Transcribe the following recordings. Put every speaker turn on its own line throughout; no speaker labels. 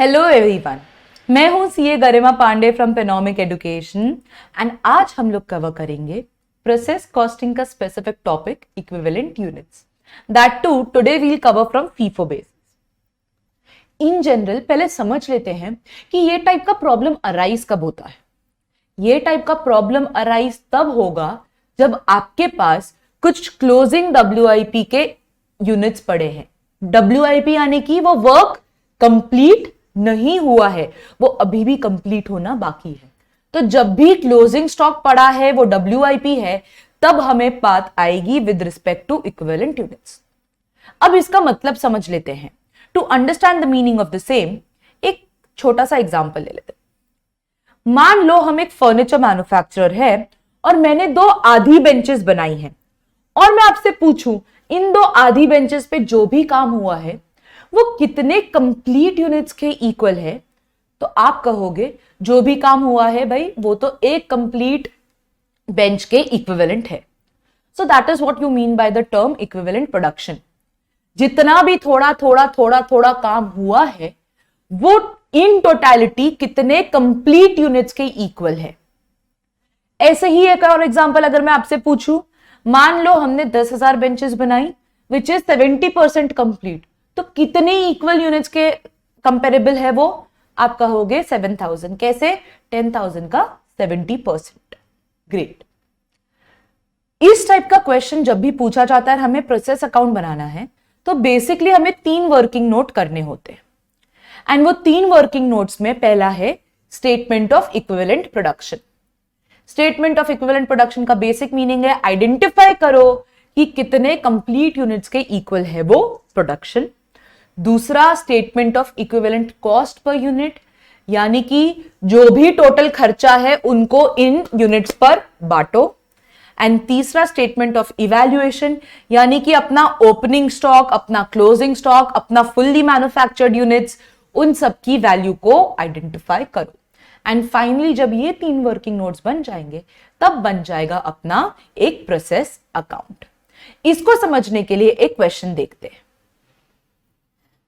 Hello everyone, मैं हूं CA Garima Pandey from Penomic education and आज हम लोग कवर करेंगे प्रोसेस कॉस्टिंग का specific topic equivalent units. That too today will cover from FIFO basis. In general पहले समझ लेते हैं कि ये टाइप का प्रॉब्लम अराइज कब होता है। ये टाइप का प्रॉब्लम अराइज तब होगा जब आपके पास कुछ क्लोजिंग WIP के यूनिट्स पड़े हैं। WIP यानी कि वो वर्क कंप्लीट नहीं हुआ है, वो अभी भी कंप्लीट होना बाकी है। तो जब भी क्लोजिंग स्टॉक पड़ा है वो WIP है, तब हमें बात आएगी with respect to equivalent units. अब इसका मतलब समझ लेते हैं। To understand the meaning of the same एक छोटा सा एग्जांपल ले लेते हैं। मान लो हम एक फर्नीचर मैन्युफैक्चरर है और मैंने 2 आधी बेंचेस बनाई हैं और मैं आपसे पूछूं इन 2 आधी बेंचेस पे जो भी काम हुआ है वो कितने कंप्लीट यूनिट्स के इक्वल है, तो आप कहोगे जो भी काम हुआ है भाई वो तो एक कंप्लीट बेंच के इक्विवेलेंट है। So that is what you mean by the term equivalent production. जितना भी थोड़ा थोड़ा काम हुआ है वो इन टोटलिटी कितने कंप्लीट यूनिट्स के इक्वल है। ऐसे ही एक और एग्जांपल अगर मैं आपसे पूछूं, मान लो हमने 10,000 बेंचेस बनाई विच इज 70% कंप्लीट, तो कितने इक्वल यूनिट्स के कंपेरेबल है वो, आप कहोगे 7,000। कैसे? 10,000 का 70%। ग्रेट। इस टाइप का क्वेश्चन जब भी पूछा जाता है हमें प्रोसेस अकाउंट बनाना है तो बेसिकली हमें 3 वर्किंग नोट करने होते हैं एंड वो 3 वर्किंग नोट्स में पहला है statement of equivalent production. Statement of equivalent production का बेसिक मीनिंग है आइडेंटिफाई करो कि कितने कंप्लीट यूनिट्स के इक्वल है वो प्रोडक्शन। दूसरा statement of equivalent cost per unit, यानी कि जो भी टोटल खर्चा है उनको इन यूनिट्स पर बांटो। एंड तीसरा स्टेटमेंट ऑफ इवैल्यूएशन, यानी कि अपना ओपनिंग स्टॉक, अपना क्लोजिंग स्टॉक, अपना फुल्ली मैन्युफैक्चर्ड यूनिट्स, उन सब की वैल्यू को आइडेंटिफाई करो। एंड फाइनली जब ये 3 वर्किंग नोट्स बन जाएंगे तब बन जाएगा अपना एक प्रोसेस अकाउंट। इसको समझने के लिए एक क्वेश्चन देखते हैं।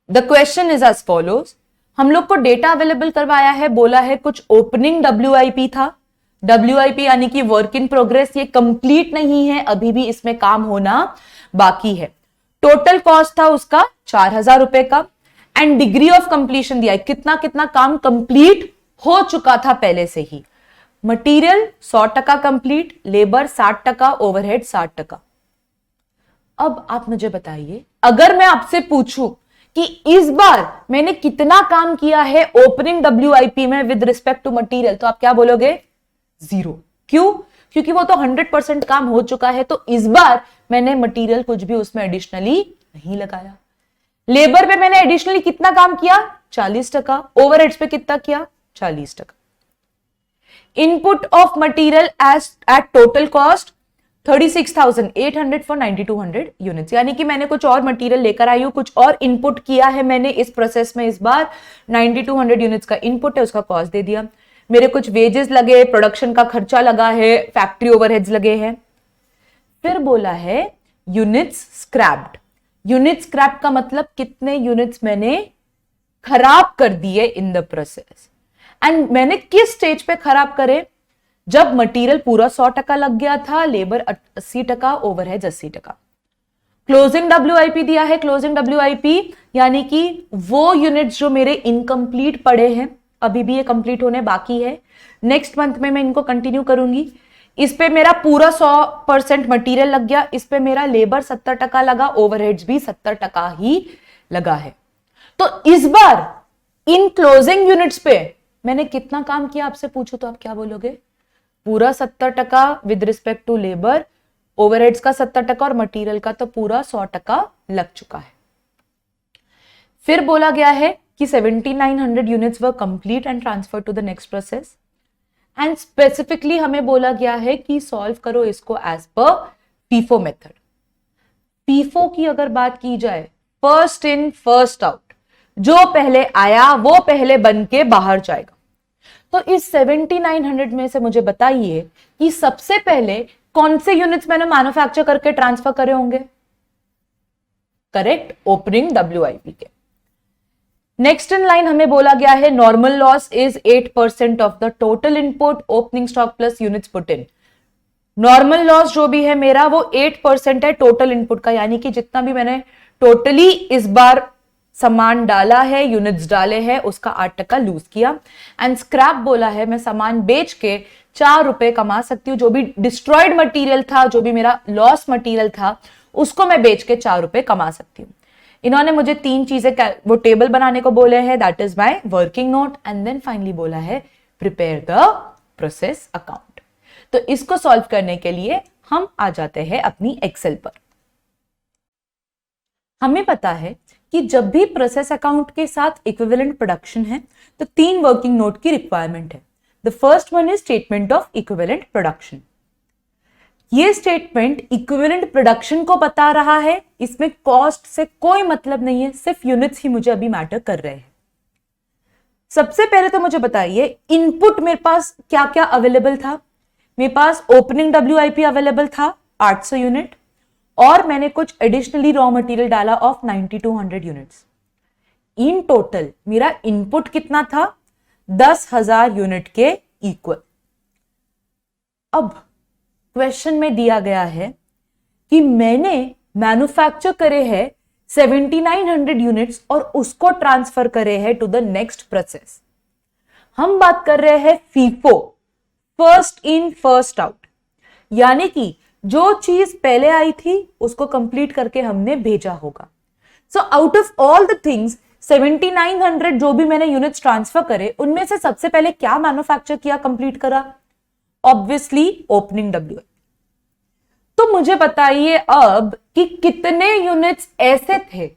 The question is as follows. हम लोग को डेटा अवेलेबल करवाया है, बोला है कुछ ओपनिंग WIP था। WIP यानी कि वर्क इन प्रोग्रेस, ये कंप्लीट नहीं है, अभी भी इसमें काम होना बाकी है। टोटल कॉस्ट था उसका 4,000 रुपए का एंड डिग्री ऑफ कंप्लीशन दिया है, कितना कितना काम कंप्लीट हो चुका था पहले से ही। Material 100% complete, labour 60%, overhead 60%। अब आप मुझे बताइए, अगर मैं आपसे पूछूं कि इस बार मैंने कितना काम किया है ओपनिंग WIP में विद रिस्पेक्ट टू मटेरियल, तो आप क्या बोलोगे? 0। क्यों? क्योंकि वो तो 100% काम हो चुका है, तो इस बार मैंने मटेरियल कुछ भी उसमें एडिशनली नहीं लगाया। लेबर पे मैंने एडिशनली कितना काम किया? 40%। ओवरहेड्स पे कितना किया? 40%। Input of material at total cost 36,800 for 9,200 units, यानी कि मैंने कुछ और मटेरियल लेकर आई हूं, कुछ और इनपुट किया है मैंने इस प्रोसेस में। इस बार 9,200 यूनिट्स का इनपुट है, उसका कॉस्ट दे दिया। मेरे कुछ वेजेस लगे, प्रोडक्शन का खर्चा लगा है, फैक्ट्री ओवरहेड्स लगे हैं। फिर बोला है यूनिट्स स्क्रैप्ड। यूनिट स्क्रैप का मतलब कितने यूनिट्स मैंने खराब कर दिए इन द प्रोसेस। एंड मैंने किस स्टेज पे खराब करे? जब मटेरियल पूरा 100% लग गया था, लेबर 80%, ओवरहेड्स 80%। क्लोजिंग WIP दिया है। क्लोजिंग WIP यानी कि वो यूनिट्स जो मेरे इनकम्प्लीट पड़े हैं, अभी भी ये कंप्लीट होने बाकी है, नेक्स्ट मंथ में मैं इनको कंटिन्यू करूंगी। इस पे मेरा पूरा 100% मटेरियल लग गया, इस पे मेरा लेबर 70% लगा, ओवरहेड्स भी 70% ही लगा है। तो इस बार इन क्लोजिंग यूनिट्स पे मैंने कितना काम किया आपसे पूछो तो आप क्या बोलोगे? पूरा 70% with respect to labour, overheads का 70% और मटेरियल का तो पूरा 100% लग चुका है। फिर बोला गया है कि 7,900 units were complete and transfer to the next process. And specifically हमें बोला गया है कि सॉल्व करो इसको as per FIFO method. FIFO की अगर बात की जाए, फर्स्ट इन फर्स्ट आउट, जो पहले आया वो पहले बन के बाहर जाएगा। तो इस 7,900 में से मुझे बताइए कि सबसे पहले कौन से यूनिट्स मैंने मैन्युफैक्चर करके ट्रांसफर करे होंगे? करेक्ट, ओपनिंग WIP के। नेक्स्ट इन लाइन हमें बोला गया है normal loss is 8% of the total input opening stock plus units put in. Normal loss जो भी है मेरा वो 8% है टोटल इनपुट का, यानी कि जितना भी मैंने टोटली इस बार सामान डाला है, यूनिट्स डाले हैं, उसका 8% लूज किया। एंड स्क्रैप बोला है मैं सामान बेच के 4 रुपए कमा सकती हूँ। जो भी डिस्ट्रॉयड मटेरियल था, जो भी मेरा लॉस मटेरियल था, उसको मैं बेच के 4 रुपए कमा सकती हूँ। इन्होंने मुझे 3 चीजें वो टेबल बनाने को बोले हैं, that is my working note, and then finally बोला है प्रिपेयर द प्रोसेस अकाउंट। तो इसको सॉल्व करने के लिए हम आ जाते हैं अपनी एक्सेल पर। हमें पता है कि जब भी प्रोसेस अकाउंट के साथ इक्विवेलेंट प्रोडक्शन है तो 3 वर्किंग नोट की रिक्वायरमेंट है। The first one is statement of equivalent production. ये स्टेटमेंट इक्विवेलेंट प्रोडक्शन को बता रहा है, इसमें कॉस्ट से कोई मतलब नहीं है, सिर्फ यूनिट्स ही मुझे अभी मैटर कर रहे हैं। सबसे पहले तो मुझे बताइए इनपुट मेरे पास क्या क्या अवेलेबल था। मेरे पास ओपनिंग डब्ल्यूआईपी अवेलेबल था 800 यूनिट, और मैंने कुछ एडिशनली रॉ मटेरियल डाला ऑफ 9200 यूनिट्स। इन टोटल मेरा इनपुट कितना था? 10,000 यूनिट के इक्वल। अब क्वेश्चन में दिया गया है कि मैंने मैन्युफैक्चर करे हैं 7900 यूनिट्स और उसको ट्रांसफर करे हैं टू द नेक्स्ट प्रोसेस। हम बात कर रहे हैं FIFO, first in first out, यानी कि जो चीज पहले आई थी उसको कंप्लीट करके हमने भेजा होगा। So out of all the things 7900 जो भी मैंने यूनिट्स ट्रांसफर करे, उनमें से सबसे पहले क्या मैन्युफैक्चर किया, कंप्लीट करा? Obviously opening W. तो मुझे बताइए अब कि कितने यूनिट्स ऐसे थे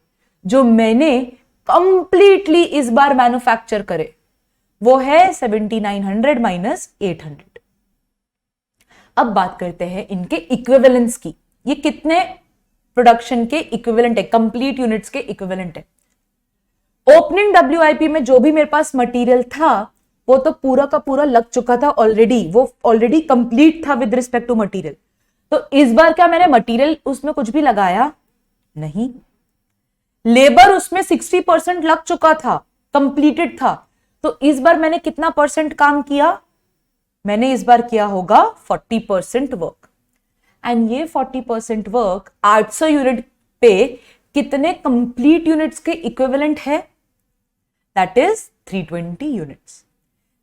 जो मैंने कंप्लीटली इस बार मैन्युफैक्चर करे। वो है 7900 माइनस 800। अब बात करते हैं इनके इक्विवेलेंस की। ये कितने प्रोडक्शन के इक्विवेलेंट है, कंप्लीट यूनिट्स के इक्विवेलेंट है। ओपनिंग डब्ल्यूआईपी में जो भी मेरे पास मटेरियल था वो तो पूरा का पूरा लग चुका था ऑलरेडी, वो ऑलरेडी कंप्लीट था विद रिस्पेक्ट टू मटेरियल। तो इस बार क्या मैंने मटेरियल उसमें कुछ भी लगाया? नहीं। लेबर उसमें 60% लग चुका था, कंप्लीटेड था। तो इस बार मैंने कितना परसेंट काम किया? मैंने इस बार किया होगा 40% वर्क। एंड ये 40% वर्क 800 यूनिट पे कितने कंप्लीट यूनिट्स के इक्विवेलेंट है? That is 320 units.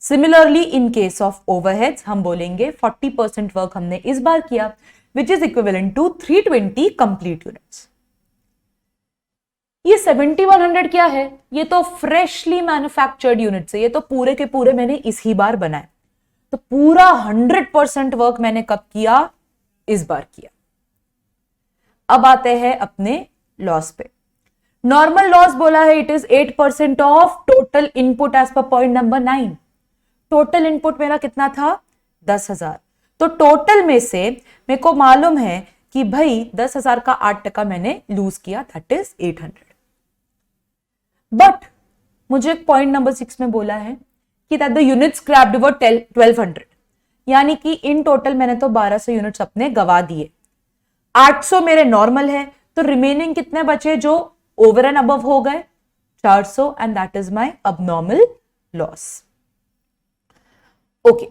Similarly in case of overheads हम बोलेंगे 40% वर्क हमने इस बार किया, which is equivalent to 320 complete units. ये 7100 क्या है? ये तो फ्रेशली मैन्युफैक्चर्ड यूनिट्स है, ये तो पूरे के पूरे मैंने इसी बार बनाए। तो पूरा 100% वर्क मैंने कब किया? इस बार किया। अब आते हैं अपने लॉस पे। नॉर्मल लॉस बोला है it is 8% of total input as per point number 9। Total input मेरा कितना था? 10,000। तो टोटल में से मेरे को मालूम है कि भाई 10,000 का 8% मैंने लूज किया, दैट इज 800। बट मुझे पॉइंट नंबर 6 में बोला है कि दैट द यूनिट स्क्रैप्ड वर 1200, यानी कि इन टोटल मैंने तो 1200 यूनिट्स अपने गवा दिए। 800 मेरे नॉर्मल है, तो रिमेनिंग कितने बचे जो ओवर एंड अबव हो गए? 400, and that is my abnormal loss. Okay,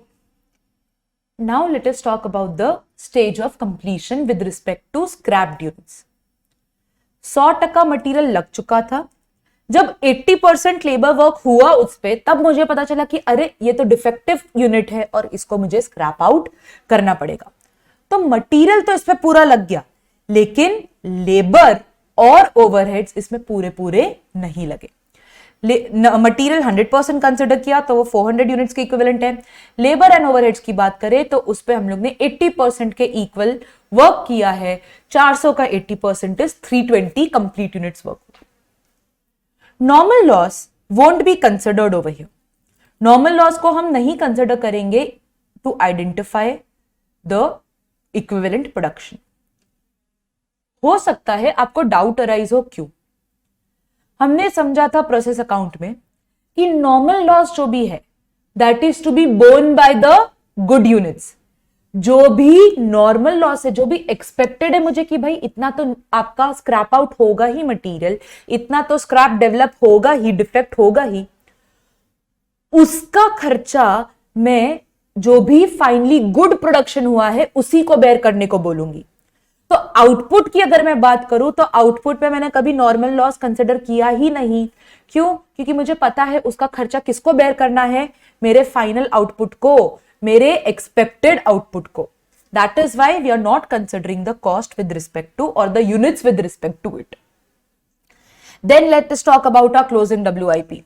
now let us talk about the stage of completion with respect to scrapped units. 100% material लग चुका था। जब 80% लेबर वर्क हुआ उस पे, तब मुझे पता चला कि अरे ये तो डिफेक्टिव यूनिट है और इसको मुझे स्क्रैप आउट करना पड़ेगा। तो मटीरियल तो इस पे पूरा लग गया, लेकिन लेबर और ओवरहेड्स इसमें पूरे पूरे नहीं लगे। मटीरियल 100% कंसिडर किया तो वो 400 यूनिट्स के इक्विवेलेंट है। लेबर एंड ओवरहेड्स की बात करें तो उस पे हम लोग ने 80% के इक्वल वर्क किया है। 400 का 80% is 320 complete units work. Normal loss won't be considered over here. Normal loss को हम नहीं कंसिडर करेंगे to identify the equivalent production. हो सकता है आपको डाउट अराइज हो, क्यों? हमने समझा था प्रोसेस अकाउंट में कि नॉर्मल लॉस जो भी है that is to be borne by the good units. जो भी नॉर्मल लॉस है, जो भी एक्सपेक्टेड है मुझे कि भाई इतना तो आपका स्क्रैप आउट होगा ही मटेरियल, इतना तो स्क्रैप डेवलप होगा ही, डिफेक्ट होगा ही, उसका खर्चा मैं जो भी फाइनली गुड प्रोडक्शन हुआ है उसी को बेयर करने को बोलूंगी। तो आउटपुट की अगर मैं बात करूं तो आउटपुट पे मैंने कभी नॉर्मल लॉस कंसिडर किया ही नहीं। क्यों? क्योंकि मुझे पता है उसका खर्चा किसको बेयर करना है, मेरे फाइनल आउटपुट को, मेरे एक्सपेक्टेड आउटपुट को। That is why we are not considering the cost with respect to और the units with respect to it. Then let's talk about our closing WIP।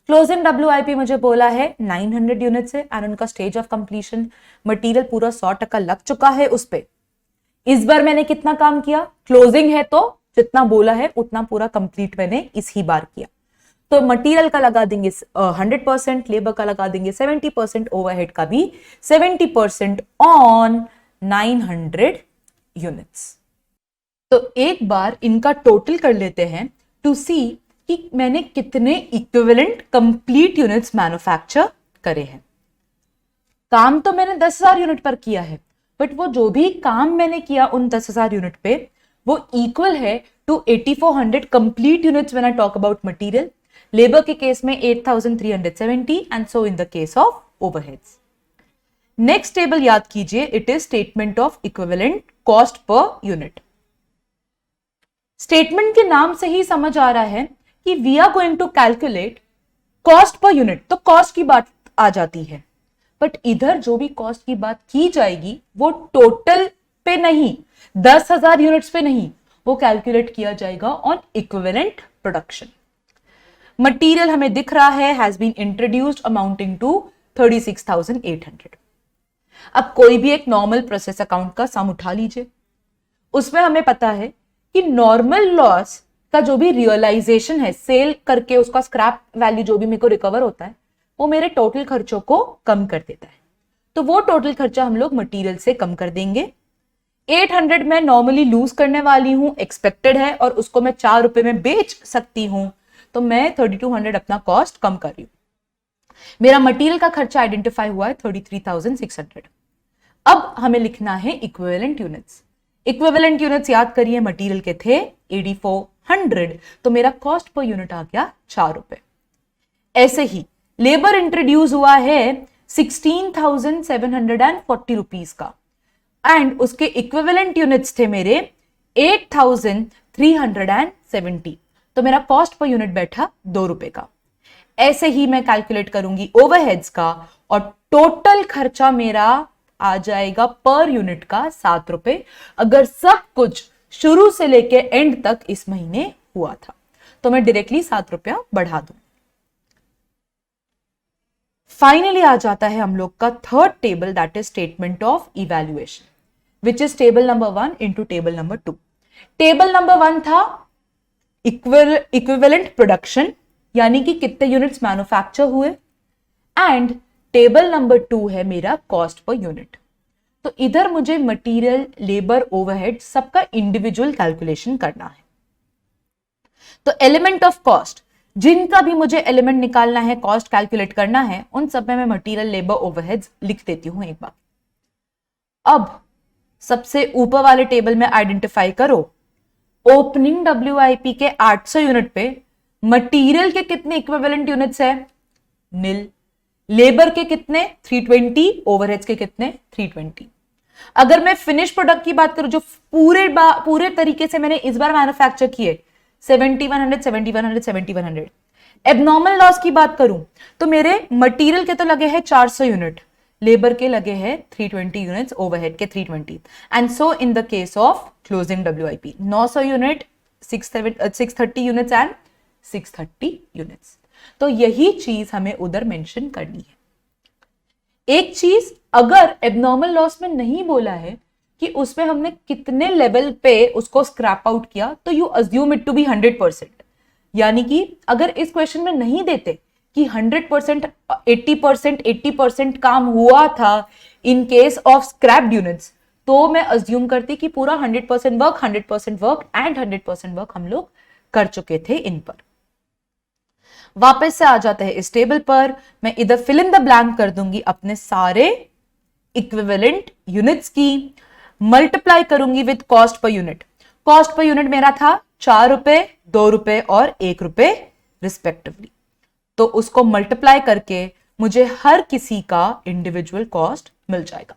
Closing WIP मुझे बोला है 900 units है and उनका stage of completion, material पूरा 100% लग चुका है उस पे। इस बार मैंने कितना काम किया, क्लोजिंग है तो जितना बोला है उतना पूरा कंप्लीट मैंने इस ही बार किया। तो मटेरियल का लगा देंगे 100%, लेबर का लगा देंगे 70%, ओवरहेड का भी 70% ऑन 900 यूनिट्स। तो एक बार इनका टोटल कर लेते हैं टू सी कि मैंने कितने इक्विवेलेंट कंप्लीट यूनिट्स मैन्युफैक्चर करे हैं। काम तो मैंने 10,000 यूनिट पर किया है, बट वो जो भी काम मैंने किया उन 10,000 यूनिट पे वो इक्वल है to 8400 complete units when I talk about material. Labour के केस में 8370 and so in the case of overheads. Next table याद कीजिए, it is statement of equivalent cost per unit. Statement के नाम से ही समझ आ रहा है कि we are going to calculate cost per unit, तो कॉस्ट की बात आ जाती है। बट इधर जो भी कॉस्ट की बात की जाएगी वो टोटल पे नहीं, 10,000 यूनिट्स पे नहीं, वो कैलकुलेट किया जाएगा ऑन इक्विवेलेंट प्रोडक्शन। मटेरियल हमें दिख रहा है has been introduced amounting to 36,800। अब कोई भी एक नॉर्मल प्रोसेस अकाउंट का सम उठा लीजिए, उसमें हमें पता है कि नॉर्मल लॉस का जो भी रियलाइजेशन है, सेल करके उसका स्क्रैप वैल्यू जो भी मेरे को रिकवर होता है वो मेरे टोटल खर्चों को कम कर देता है। तो वो टोटल खर्चा हम लोग मटेरियल से कम कर देंगे। 800 मैं नॉर्मली लूज करने वाली हूं, एक्सपेक्टेड है, और उसको मैं 4 रुपए में बेच सकती हूं, तो मैं 3200 अपना कॉस्ट कम कर रही हूं। मेरा मटेरियल का खर्चा आइडेंटिफाई हुआ है 33,600। अब हमें लिखना है इक्विवेलेंट यूनिट्स। इक्विवेलेंट यूनिट्स याद करिए मटेरियल के थे 8400, तो मेरा कॉस्ट पर यूनिट आ गया 4 रुपए। ऐसे ही लेबर इंट्रोड्यूस हुआ है 16,740 रुपीज का एंड उसके इक्विवेलेंट यूनिट्स थे मेरे 8,370, तो मेरा कॉस्ट पर यूनिट बैठा 2 रुपए का। ऐसे ही मैं कैलकुलेट करूंगी ओवरहेड्स का और टोटल खर्चा मेरा आ जाएगा पर यूनिट का 7 रुपए, अगर सब कुछ शुरू से लेके एंड तक इस महीने हुआ था तो मैं डायरेक्टली 7 रुपया बढ़ा दूं। फाइनली आ जाता है हम लोग का third table, that is statement of evaluation, which is table number 1 into table number 2। Table number 1 था इक्विवेलेंट प्रोडक्शन, यानी कि कितने यूनिट्स मैन्युफैक्चर हुए, एंड टेबल नंबर 2 है मेरा कॉस्ट पर यूनिट। तो इधर मुझे मटेरियल, लेबर, ओवरहेड सबका इंडिविजुअल कैलकुलेशन करना है। तो एलिमेंट ऑफ कॉस्ट, जिनका भी मुझे एलिमेंट निकालना है, कॉस्ट कैलकुलेट करना है, उन सब में मैं मटेरियल, लेबर, ओवरहेड्स लिख देती हूं एक बार। अब सबसे ऊपर वाले टेबल में आइडेंटिफाई करो ओपनिंग WIP के 800 यूनिट पे मटेरियल के कितने इक्विवेलेंट यूनिट्स है, निल। लेबर के कितने 320, ओवरहेड्स के कितने 320। अगर मैं फिनिश प्रोडक्ट की बात करूं जो पूरे तरीके से मैंने इस बार मैन्युफैक्चर किए 7100, 7100, 7100। एबनॉर्मल लॉस की बात करूं तो मेरे मटेरियल के तो लगे हैं 400 यूनिट, लेबर के लगे हैं 320 यूनिट्स, ओवरहेड के 320, and so in the case of closing WIP 900 unit, 630 units and 630 units. तो यही चीज हमें उधर मेंशन करनी है। एक चीज अगर एबनॉर्मल लॉस में नहीं बोला है कि उसमें हमने कितने लेवल पे उसको स्क्रैप आउट किया, तो you assume it to be 100%। यानी कि अगर इस क्वेश्चन में नहीं देते कि 100%, 80%, 80% काम हुआ था इन केस ऑफ स्क्रैप्ड यूनिट्स, तो मैं अज्यूम करती कि पूरा 100% वर्क, 100% वर्क एंड 100% वर्क हम लोग कर चुके थे इन पर। वापस से आ जाते हैं इस टेबल पर, मैं इधर फिल इन द ब्लैंक कर दूंगी अपने सारे इक्विवेलेंट यूनिट्स की, मल्टीप्लाई करूंगी with cost per unit. Cost per unit मेरा था 4 रुपए, 2 रुपए और 1 रुपए रिस्पेक्टिवली। तो उसको मल्टीप्लाई करके मुझे हर किसी का इंडिविजुअल कॉस्ट मिल जाएगा।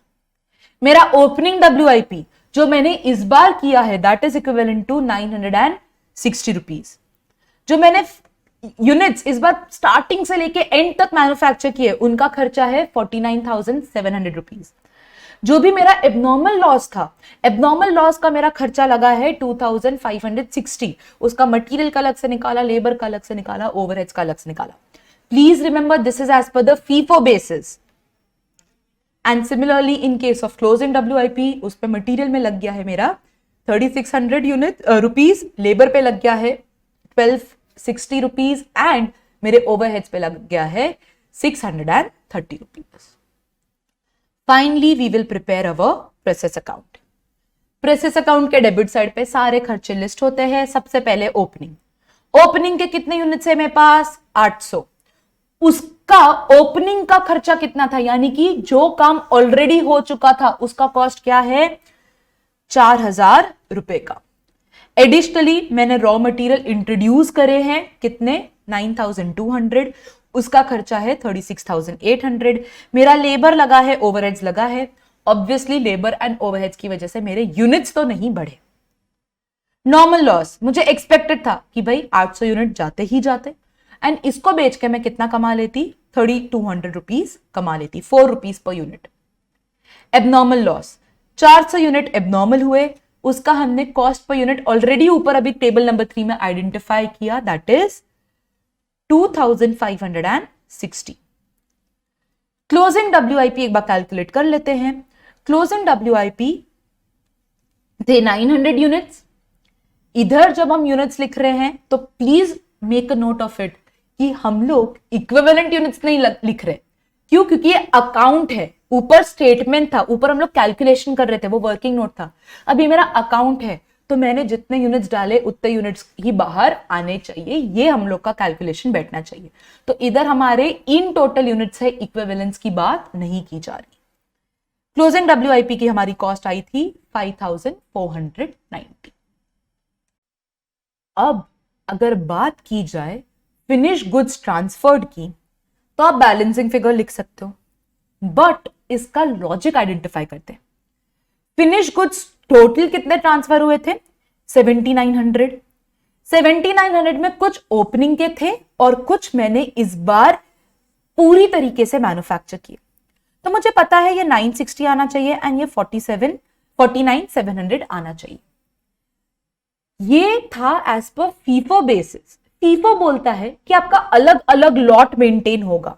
मेरा ओपनिंग WIP जो मैंने इस बार किया है that is equivalent to 960 rupees. जो मैंने यूनिट्स इस बार स्टार्टिंग से लेके एंड तक मैन्युफैक्चर किए उनका खर्चा है 49,700 रुपीज। जो भी मेरा एबनॉर्मल लॉस था, एबनॉर्मल लॉस का मेरा खर्चा लगा है 2,560। उसका मटेरियल का अलग से निकाला, लेबर का अलग से निकाला, ओवरहेड्स का अलग से निकाला। Please remember this is as per the FIFO basis. And similarly in case of closing WIP उस पे मटेरियल में लग गया है मेरा 3,600 रुपीज, लेबर पे लग गया है 1,260 रुपीज एंड मेरे ओवरहेड्स पे लग गया है 630 rupees. Finally we will prepare our process account. Process account के डेबिट साइड पे सारे खर्चे लिस्ट होते हैं। सबसे पहले ओपनिंग। ओपनिंग के कितने यूनिट्स है मेरे पास? 800। उसका ओपनिंग का खर्चा कितना था, यानी कि जो काम ऑलरेडी हो चुका था उसका कॉस्ट क्या है? 4,000 रुपए का। एडिशनली मैंने रॉ मटेरियल इंट्रोड्यूस करे हैं, कितने? 9,200। उसका खर्चा है 36,800। मेरा लेबर लगा है, ओवरहेड्स लगा है। ऑब्वियसली लेबर एंड ओवरहेड्स की वजह से मेरे यूनिट्स तो नहीं बढ़े। नॉर्मल लॉस मुझे एक्सपेक्टेड था कि भाई 800 यूनिट जाते ही जाते एंड इसको बेच के मैं कितना कमा लेती? 3,200 रुपीज कमा लेती, 4 rupees per unit. Abnormal loss 400 unit abnormal हुए, उसका हमने कॉस्ट पर यूनिट ऑलरेडी ऊपर अभी टेबल नंबर 3 में आइडेंटिफाई किया, दैट इज 2,560। क्लोजिंग WIP एक बार कैलकुलेट कर लेते हैं। क्लोजिंग WIP थे 900 यूनिट्स। इधर जब हम यूनिट्स लिख रहे हैं तो please make a note of it कि हम लोग इक्विवेलेंट यूनिट्स नहीं लिख रहे। क्यों? क्योंकि ये अकाउंट है, ऊपर स्टेटमेंट था, ऊपर हम लोग कैलकुलेशन कर रहे थे, वो वर्किंग नोट था। अभी मेरा अकाउंट है तो मैंने जितने यूनिट्स डाले उतने यूनिट्स ही बाहर आने चाहिए, ये हम लोग का कैलकुलेशन बैठना चाहिए। तो इधर हमारे इन टोटल यूनिट्स है, इक्विवेलेंस की बात नहीं की जा रही। क्लोजिंग WIP की हमारी कॉस्ट आई थी 5,490। अब अगर बात की जाए फिनिश गुड्स ट्रांसफर्ड की तो आप बैलेंसिंग फिगर लिख सकते हो, बट इसका लॉजिक आइडेंटिफाई करते हैं। फिनिश गुड्स टोटल कितने ट्रांसफर हुए थे? 7,900। 7,900 में कुछ ओपनिंग के थे और कुछ मैंने इस बार पूरी तरीके से मैन्युफैक्चर किए। तो मुझे पता है ये 960 आना चाहिए एंड ये 49,700 आना चाहिए। ये था as per FIFO basis. FIFO बोलता है कि आपका अलग अलग लॉट मेंटेन होगा,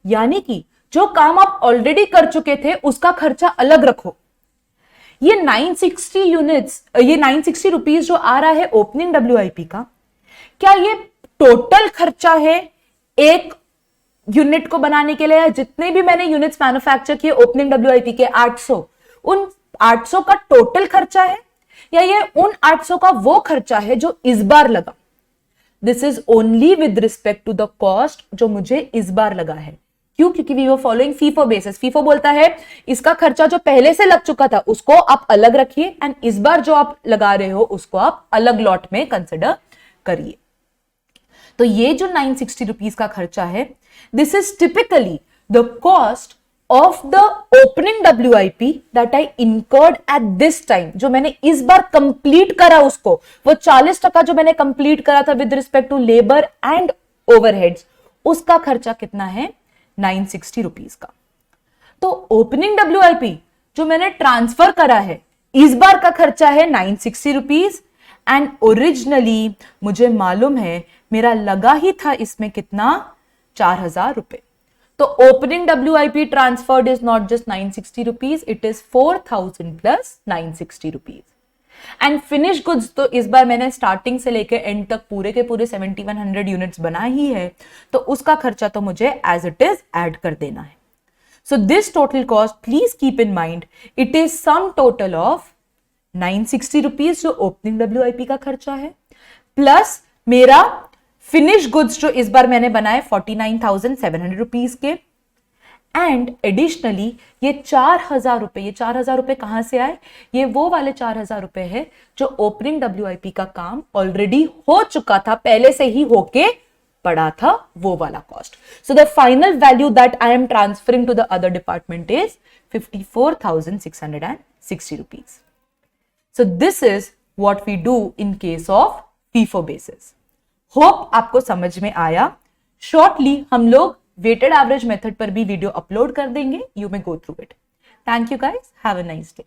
यानी कि जो काम आप ऑलरेडी कर चुके थे उसका खर्चा अलग रखो। ये 960 यूनिट्स, ये 960 रुपीज जो आ रहा है ओपनिंग WIP का, क्या ये टोटल खर्चा है एक यूनिट को बनाने के लिए, या जितने भी मैंने यूनिट्स मैन्युफैक्चर किए ओपनिंग WIP के 800, उन 800 का टोटल खर्चा है, या ये उन 800 का वो खर्चा है जो इस बार लगा? This is only with respect to the cost जो मुझे इस बार लगा है। क्यों? क्योंकि we were following FIFO basis. FIFO बोलता है इसका खर्चा जो पहले से लग चुका था उसको आप अलग रखिए एंड इस बार जो आप लगा रहे हो उसको आप अलग लॉट में कंसिडर करिए। तो ये जो 960 रुपीज का खर्चा है, this is typically the cost of the opening WIP that I incurred at this time. जो मैंने इस बार कंप्लीट करा उसको, वो 40% जो मैंने कंप्लीट करा था with respect to labour and overheads, उसका खर्चा कितना है? 960 रुपीज का। तो ओपनिंग WIP जो मैंने ट्रांसफर करा है इस बार का खर्चा है 960 रुपीज एंड ओरिजिनली मुझे मालूम है मेरा लगा ही था इसमें कितना? 4,000 रुपए। तो opening WIP transferred is not just 960 rupees, it is 4,000 plus 960 rupees. And finish goods तो इस बार मैंने स्टार्टिंग से लेकर एंड तक पूरे के पूरे 7,100 यूनिट्स बना ही है, तो उसका खर्चा तो मुझे एज इट इज ऐड कर देना है। So this total cost please keep in mind it is sum total of 960 rupees जो ओपनिंग WIP का खर्चा है, प्लस मेरा फिनिश गुड्स जो इस बार मैंने बनाए 49,700 रुपीज के, एंड एडिशनली ये 4,000 रुपए कहां से आए? ये वो वाले 4,000 रुपए है जो ओपनिंग डब्ल्यूआईपी का काम ऑलरेडी हो चुका था, पहले से ही होके पड़ा था, वो वाला cost. So the final value that I am transferring to the other department is 54,660 rupees. So this is what we do in case of FIFO basis. Hope आपको समझ में आया. शॉर्टली हम लोग वेटेड एवरेज मेथड पर भी video upload कर देंगे. You may go through it. Thank you guys. Have a nice day.